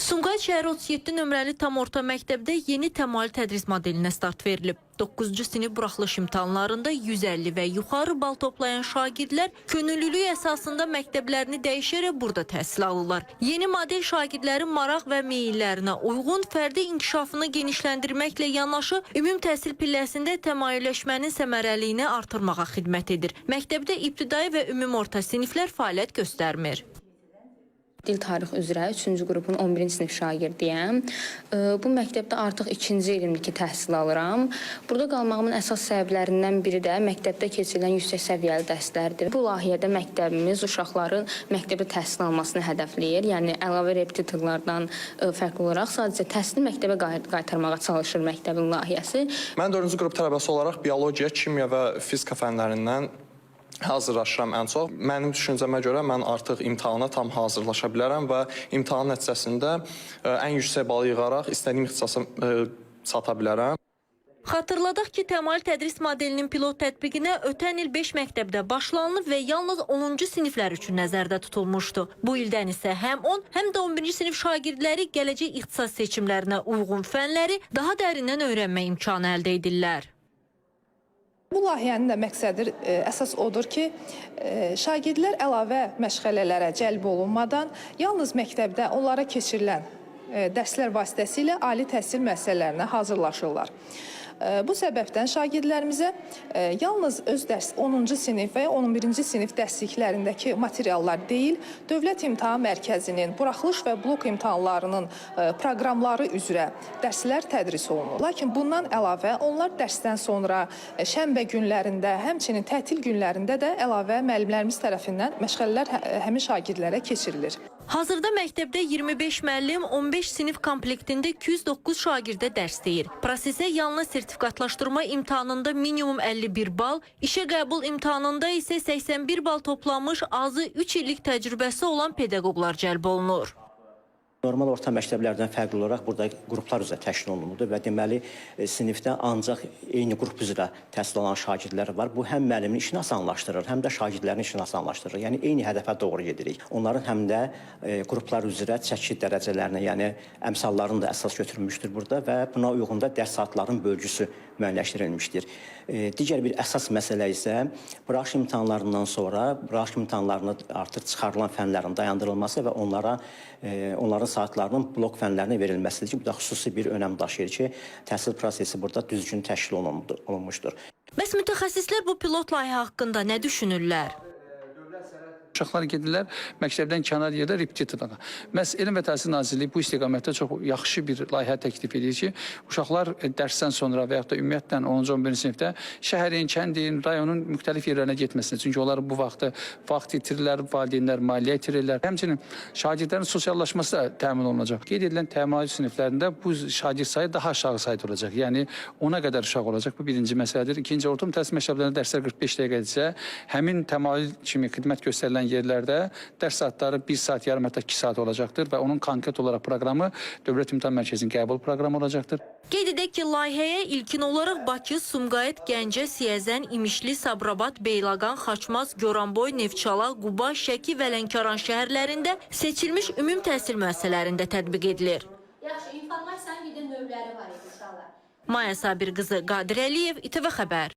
Sumqayıt şəhəri 37 nömrəli tam orta məktəbdə yeni təmayül tədris modelinə start verilib. 9-cu sinif buraxılış imtahanlarında 150 və yuxarı bal toplayan şagirdlər könüllülük əsasında məktəblərini dəyişərək burada təhsil alırlar. Yeni model şagirdlərin maraq və meyillərinə uyğun fərdi inkişafını genişləndirməklə yanaşı, ümum təhsil pilləsində təmayülləşmənin səmərəliyini artırmağa xidmət edir. Məktəbdə ibtidai və ümum orta siniflər fəaliyyət göstərmir. Dil tarixi üzrə 3-cü qrupun 11-ci sinif şagirdiyəm. Bu məktəbdə artıq 2-ci ilimdiki təhsil alıram. Burada qalmağımın əsas səbəblərindən biri də məktəbdə keçirilən yüksək səviyyəli dərslərdir. Bu layihədə məktəbimiz uşaqların məktəbdə təhsil almasını hədəfləyir. Yəni əlavə repetitorlardan fərqli olaraq sadəcə təhsili məktəbə qaytarmağa çalışır məktəbin layihəsi. Mən 4-cü qrup tələbəsi olaraq biologiya, kimya və fizika fənlərindən hazırlaşıram ən çox. Mənim düşüncəmə görə mən artıq imtahana tam hazırlaşa bilərəm və imtahan nəticəsində ən yüksək balı yığaraq istədiyim ixtisasa çata bilərəm. Xatırladaq ki, təmayül tədris modelinin pilot tətbiqinə ötən il 5 məktəbdə başlanılıb və yalnız 10-cu siniflər üçün nəzərdə tutulmuşdu. Bu ildən isə həm 10, həm də 11-ci sinif şagirdləri gələcək ixtisas seçimlərinə uyğun fənləri daha dərindən öyrənmə imkanı əldə edirlər. Bu layihənin də məqsədi əsas odur ki, şagirdlər əlavə məşğələlərə cəlb olunmadan yalnız məktəbdə onlara keçirilən dərslər vasitəsilə ali təhsil müəssisələrinə hazırlaşırlar. Bu səbəbdən şagirdlərimizə yalnız öz dərs 10-cu sinif və ya 11-ci sinif dərsliklərindəki materiallar deyil, Dövlət İmtahan Mərkəzinin buraxılış və blok imtahanlarının proqramları üzrə dərslər tədris olunur. Lakin bundan əlavə onlar dərsdən sonra şənbə günlərində, həmçinin tətil günlərində də əlavə müəllimlərimiz tərəfindən məşğələlər həmin şagirdlərə keçirilir. Hazırda məktəbdə 25 müəllim 15 sinif komplektində 209 şagirdə dərs deyir. Prosesə yalnız sertifikatlaşdırma imtahanında minimum 51 bal, işə qəbul imtahanında isə 81 bal toplanmış azı 3 illik təcrübəsi olan pedaqoqlar cəlb olunur. Normal orta məktəblərdən fərqli olaraq burada qruplar üzrə təşkil olunurdu və deməli sinifdə ancaq eyni qrup üzrə təhsil alan şagirdlər var. Bu həm müəllimin işini asanlaşdırır, həm də şagirdlərin işini asanlaşdırır. Yəni eyni hədəfə doğru gedirik. Onların həm də qruplar üzrə çəki dərəcələrinə, yəni əmsallarını da əsas götürmüşdür burada və buna uyğun da dərs saatlarının bölgüsü müəyyənləşdirilmişdir. Digər bir əsas məsələ isə buraxılış imtahanlarından sonra buraxılış imtahanlarını artıq çıxarılan fənlərin dayandırılması və onların saatlarının blok fənlərinə verilməsidir ki, bu da xüsusi bir önəm daşıyır ki, təhsil prosesi burada düzgün təşkil olunmuşdur. Bəs mütəxəssislər bu pilot layihə haqqında nə düşünürlər? Uşaqlar gedirlər məktəbdən kənar yerdə repetitorlara. Məhz Elm və Təhsil Nazirliyi bu istiqamətdə çox yaxşı bir layihə təklif edir ki, uşaqlar dərsdən sonra və yaxud da ümumiyyətlə 10-cu 11-ci sinifdə şəhərin, kəndin, rayonun müxtəlif yerlərinə getməsinə. Çünki onlar bu vaxt itirirlər, valideynlər maliyyə itirirlər. Həmçinin şagirdlərin sosiallaşması da təmin olunacaq. Qeyd edilən təmayül siniflərində bu şagird sayı daha aşağı sayda olacaq. Yəni ona qədər uşaq olacaq. Bu birinci məsələdir. İkinci, orta təhsil məktəblərində dərslər 45 dəqiqədirsə, həmin təmayül kimi xidmət göstərilən yerlərdə dərs saatları 1 saat, yarım hətta 2 saat olacaqdır və onun konkret olaraq proqramı Dövlət İmtahan Mərkəzinin qəbul proqramı olacaqdır. Qeyd edək ki, layihəyə ilkin olaraq Bakı, Sumqayıt, Gəncə, Siyəzən, İmişli, Sabirabad, Beyləqan, Xaçmaz, Goranboy, Neftçala, Quba, Şəki və Lənkəran şəhərlərində seçilmiş ümum təhsil müəssisələrində tətbiq edilir. Yaxşı, informasiyanın bir də növləri var idi uşaqlar. Maya Sabir qızı, Qadir Əliyev, İTV Xəbər.